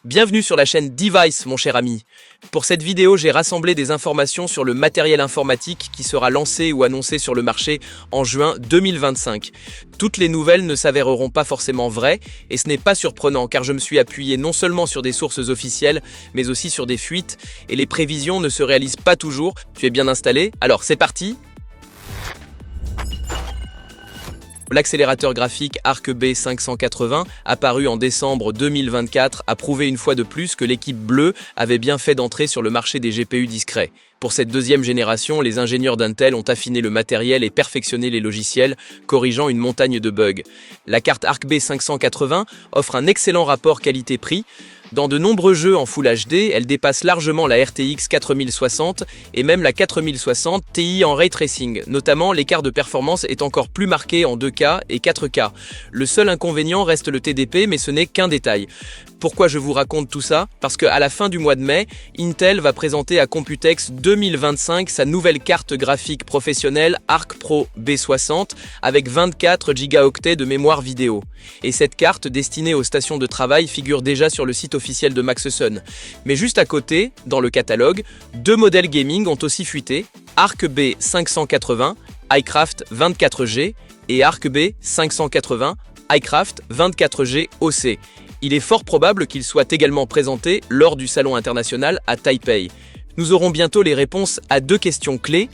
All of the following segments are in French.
Bienvenue sur la chaîne Device, mon cher ami. Pour cette vidéo, j'ai rassemblé des informations sur le matériel informatique qui sera lancé ou annoncé sur le marché en juin 2025. Toutes les nouvelles ne s'avéreront pas forcément vraies, et ce n'est pas surprenant car je me suis appuyé non seulement sur des sources officielles, mais aussi sur des fuites, et les prévisions ne se réalisent pas toujours. Tu es bien installé? Alors c'est parti! L'accélérateur graphique Arc B580, apparu en décembre 2024, a prouvé une fois de plus que l'équipe bleue avait bien fait d'entrer sur le marché des GPU discrets. Pour cette deuxième génération, les ingénieurs d'Intel ont affiné le matériel et perfectionné les logiciels, corrigeant une montagne de bugs. La carte Arc B580 offre un excellent rapport qualité-prix. Dans de nombreux jeux en Full HD, elle dépasse largement la RTX 4060 et même la 4060 Ti en Ray Tracing. Notamment, l'écart de performance est encore plus marqué en 2K et 4K. Le seul inconvénient reste le TDP, mais ce n'est qu'un détail. Pourquoi je vous raconte tout ça? Parce qu'à la fin du mois de mai, Intel va présenter à Computex 2025 sa nouvelle carte graphique professionnelle Arc Pro B60 avec 24 Go de mémoire vidéo. Et cette carte destinée aux stations de travail figure déjà sur le site officiel de Maxson. Mais juste à côté, dans le catalogue, deux modèles gaming ont aussi fuité, Arc B580 iCraft 24G et Arc B580 iCraft 24G OC. Il est fort probable qu'il soit également présenté lors du salon international à Taipei. Nous aurons bientôt les réponses à deux questions clés.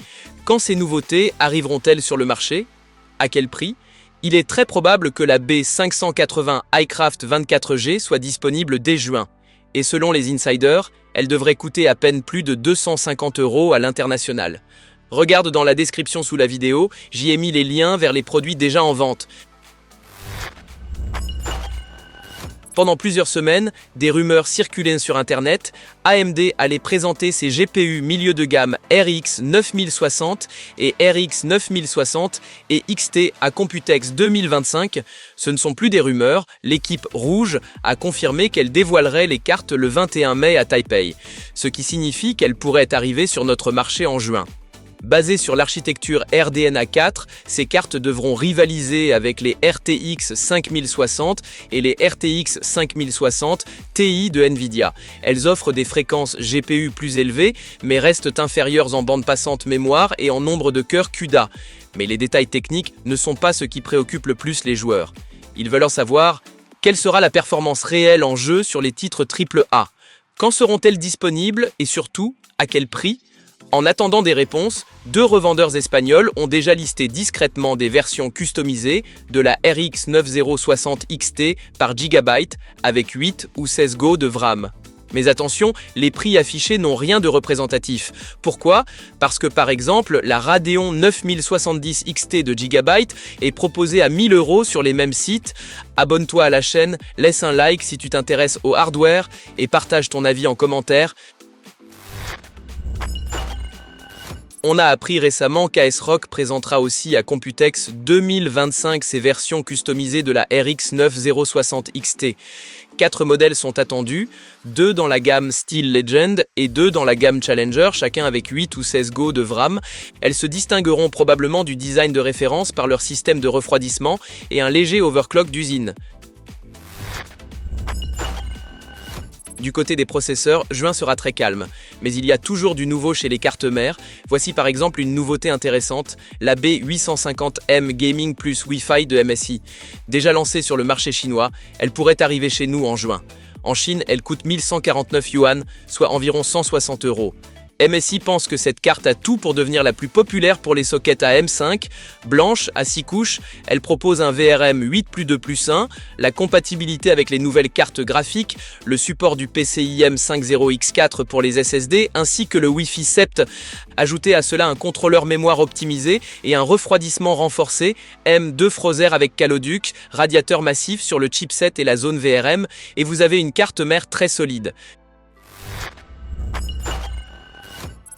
Quand ces nouveautés arriveront-elles sur le marché? À quel prix? Il est très probable que la B580 iCraft 24G soit disponible dès juin. Et selon les insiders, elle devrait coûter à peine plus de 250 € à l'international. Regarde dans la description sous la vidéo, j'y ai mis les liens vers les produits déjà en vente. Pendant plusieurs semaines, des rumeurs circulaient sur Internet. AMD allait présenter ses GPU milieu de gamme RX 9060 et RX 9060 et XT à Computex 2025. Ce ne sont plus des rumeurs, l'équipe rouge a confirmé qu'elle dévoilerait les cartes le 21 mai à Taipei, ce qui signifie qu'elles pourraient arriver sur notre marché en juin. Basées sur l'architecture RDNA 4, ces cartes devront rivaliser avec les RTX 5060 et les RTX 5060 Ti de Nvidia. Elles offrent des fréquences GPU plus élevées, mais restent inférieures en bande passante mémoire et en nombre de cœurs CUDA. Mais les détails techniques ne sont pas ce qui préoccupe le plus les joueurs. Ils veulent en savoir quelle sera la performance réelle en jeu sur les titres AAA. Quand seront-elles disponibles et surtout, à quel prix? En attendant des réponses, deux revendeurs espagnols ont déjà listé discrètement des versions customisées de la RX 9060 XT par Gigabyte avec 8 ou 16 Go de RAM. Mais attention, les prix affichés n'ont rien de représentatif. Pourquoi? Parce que par exemple, la Radeon 9070 XT de Gigabyte est proposée à 1000 € sur les mêmes sites. Abonne-toi à la chaîne, laisse un like si tu t'intéresses au hardware et partage ton avis en commentaire. On a appris récemment qu'ASRock présentera aussi à Computex 2025 ses versions customisées de la RX 9060 XT. 4 modèles sont attendus, 2 dans la gamme Steel Legend et 2 dans la gamme Challenger, chacun avec 8 ou 16 Go de RAM. Elles se distingueront probablement du design de référence par leur système de refroidissement et un léger overclock d'usine. Du côté des processeurs, juin sera très calme, mais il y a toujours du nouveau chez les cartes mères. Voici par exemple une nouveauté intéressante, la B850M Gaming Plus Wi-Fi de MSI. Déjà lancée sur le marché chinois, elle pourrait arriver chez nous en juin. En Chine, elle coûte 1149 yuan, soit environ 160 €. MSI pense que cette carte a tout pour devenir la plus populaire pour les sockets à M5. Blanche, à 6 couches, elle propose un VRM 8+2+1, la compatibilité avec les nouvelles cartes graphiques, le support du PCIe 5.0x4 pour les SSD, ainsi que le Wi-Fi 7. Ajoutez à cela un contrôleur mémoire optimisé et un refroidissement renforcé, M2 Frozer avec Caloduc, radiateur massif sur le chipset et la zone VRM, et vous avez une carte mère très solide.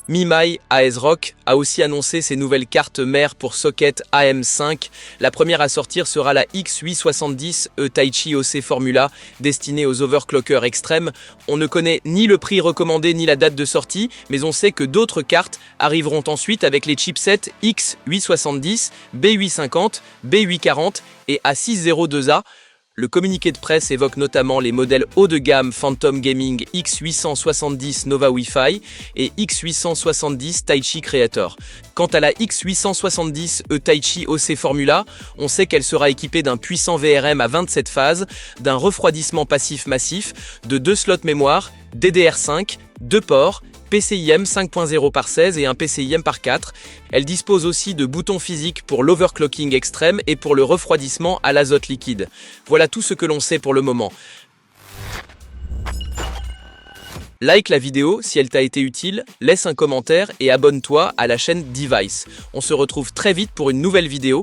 MIMAI ASRock a aussi annoncé ses nouvelles cartes mères pour socket AM5. La première à sortir sera la X870E Taichi OC Formula, destinée aux overclockers extrêmes. On ne connaît ni le prix recommandé ni la date de sortie, mais on sait que d'autres cartes arriveront ensuite avec les chipsets X870, B850, B840 et A602A. Le communiqué de presse évoque notamment les modèles haut de gamme Phantom Gaming X870 Nova Wi-Fi et X870 Taichi Creator. Quant à la X870 Taichi OC Formula, on sait qu'elle sera équipée d'un puissant VRM à 27 phases, d'un refroidissement passif massif, de 2 slots mémoire, DDR5, 2 ports, PCIe 5.0 par 16 et un PCIe par 4. Elle dispose aussi de boutons physiques pour l'overclocking extrême et pour le refroidissement à l'azote liquide. Voilà tout ce que l'on sait pour le moment. Like la vidéo si elle t'a été utile, laisse un commentaire et abonne-toi à la chaîne Device. On se retrouve très vite pour une nouvelle vidéo.